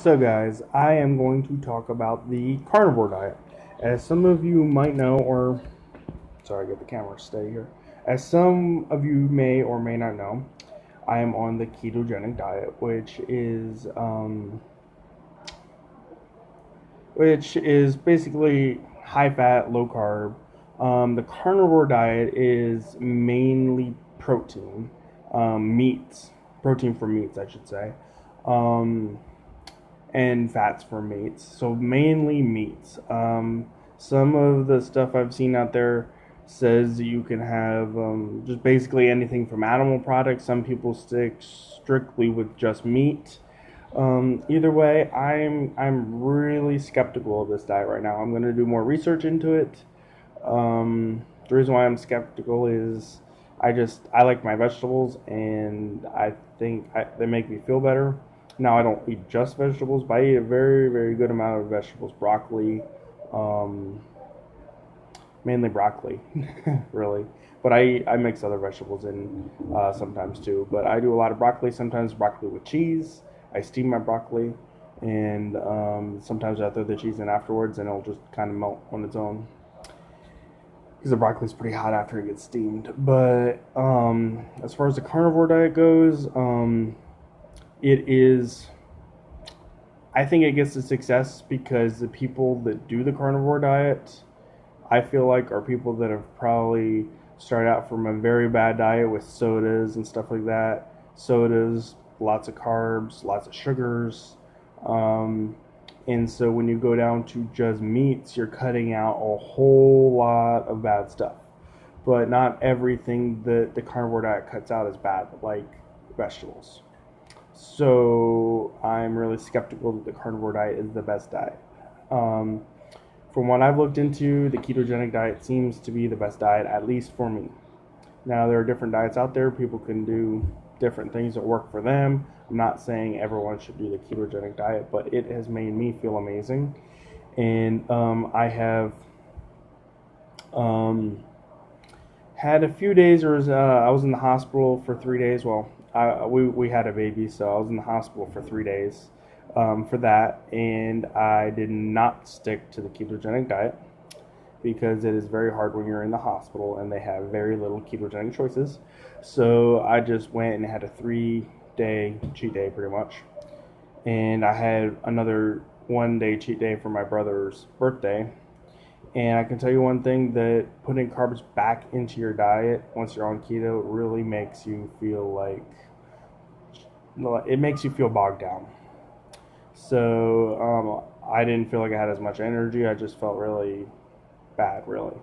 So guys, I am going to talk about the carnivore diet. As some of you might know, or sorry, get the camera steady here. As some of you may or may not know, I am on the ketogenic diet, which is basically high fat, low carb. The carnivore diet is mainly protein, meats, protein from meats, I should say. Um, and fats for meats. So mainly meats. Some of the stuff I've seen out there says you can have just basically anything from animal products. Some people stick strictly with just meat. Either way, I'm really skeptical of this diet right now. I'm going to do more research into it. The reason why I'm skeptical is I like my vegetables, and I think they make me feel better. Now I don't eat just vegetables, but I eat a very good amount of vegetables, broccoli, um, mainly broccoli, really. But I mix other vegetables in sometimes too. But I do a lot of broccoli. Sometimes broccoli with cheese. I steam my broccoli, and sometimes I throw the cheese in afterwards, and it'll just kind of melt on its own because the broccoli is pretty hot after it gets steamed. But as far as the carnivore diet goes, it is. I think it gets to success because the people that do the carnivore diet, I feel like, are people that have probably started out from a very bad diet with sodas and stuff like that. Sodas, lots of carbs, lots of sugars. And so when you go down to just meats, you're cutting out a whole lot of bad stuff. But not everything that the carnivore diet cuts out is bad, like vegetables. So I'm really skeptical that the carnivore diet is the best diet. Um, from what I've looked into, the ketogenic diet seems to be the best diet, at least for me. Now, there are different diets out there. People can do different things that work for them. I'm not saying everyone should do the ketogenic diet, but it has made me feel amazing. And I have um, had a few days, I was in the hospital for 3 days. Well, we had a baby, so I was in the hospital for 3 days for that. And I did not stick to the ketogenic diet because it is very hard when you're in the hospital and they have very little ketogenic choices. So I just went and had a 3 day cheat day pretty much. And I had another 1 day cheat day for my brother's birthday. And I can tell you one thing, that putting carbs back into your diet once you're on keto really makes you feel like, it makes you feel bogged down. So I didn't feel like I had as much energy. I just felt really bad, really,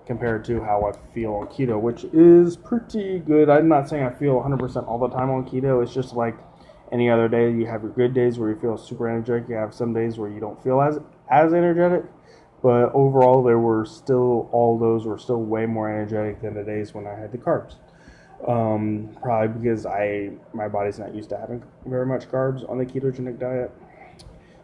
compared to how I feel on keto, which is pretty good. I'm not saying I feel 100% all the time on keto. It's just like any other day. You have your good days where you feel super energetic. You have some days where you don't feel as energetic. But overall, all those were still way more energetic than the days when I had the carbs. Probably because my body's not used to having very much carbs on the ketogenic diet.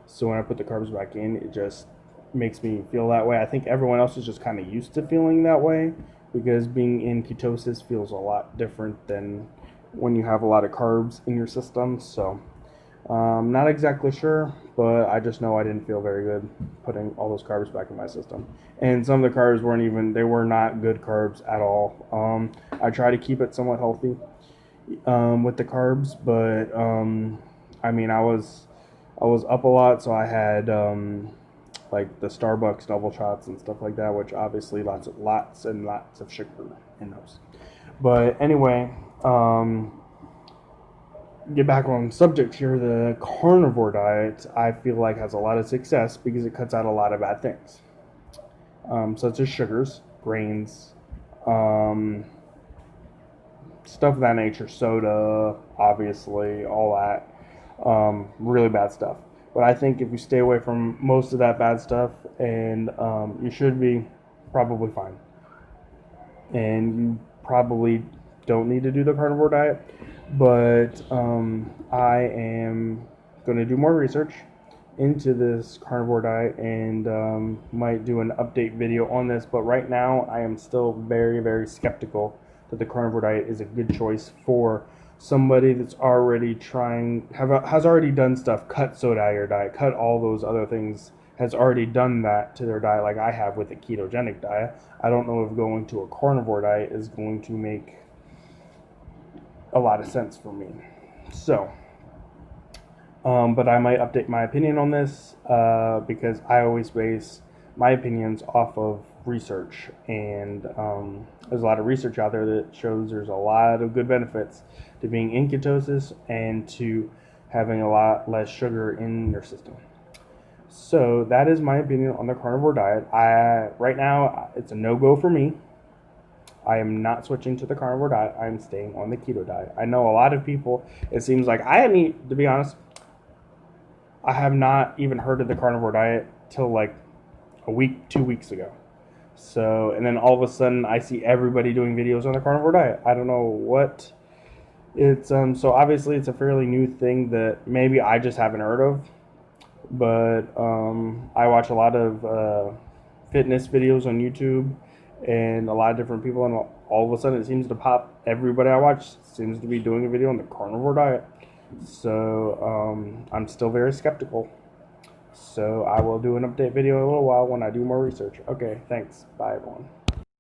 So when I put the carbs back in, it just makes me feel that way. I think everyone else is just kind of used to feeling that way because being in ketosis feels a lot different than when you have a lot of carbs in your system. So not exactly sure, but I just know I didn't feel very good putting all those carbs back in my system. And some of the carbs they were not good carbs at all. I try to keep it somewhat healthy with the carbs, but I mean, I was up a lot, so I had like the Starbucks double shots and stuff like that, which obviously lots and lots of sugar in those. But anyway, get back on subject here. The carnivore diet, I feel like, has a lot of success because it cuts out a lot of bad things, such as sugars, grains, um, stuff of that nature, soda, obviously, all that, really bad stuff. But I think if you stay away from most of that bad stuff, and you should be probably fine. And you probably don't need to do the carnivore diet. But I am going to do more research into this carnivore diet and might do an update video on this. But right now, I am still very skeptical that the carnivore diet is a good choice for somebody that's already has already done stuff, cut soda out of your diet, cut all those other things, has already done that to their diet, like I have with a ketogenic diet. I don't know if going to a carnivore diet is going to make a lot of sense for me. So, but I might update my opinion on this because I always base my opinions off of research, and there's a lot of research out there that shows there's a lot of good benefits to being in ketosis and to having a lot less sugar in your system. So that is my opinion on the carnivore diet. Right now it's a no-go for me. I am not switching to the carnivore diet. I'm staying on the keto diet. I know a lot of people, it seems like to be honest, I have not even heard of the carnivore diet till like a week, 2 weeks ago. So, and then all of a sudden I see everybody doing videos on the carnivore diet. I don't know what it's, so obviously it's a fairly new thing that maybe I just haven't heard of, but I watch a lot of fitness videos on YouTube and a lot of different people, and all of a sudden it seems to pop. Everybody I watch seems to be doing a video on the carnivore diet. So I'm still very skeptical. So I will do an update video in a little while when I do more research. Okay, thanks. Bye, everyone.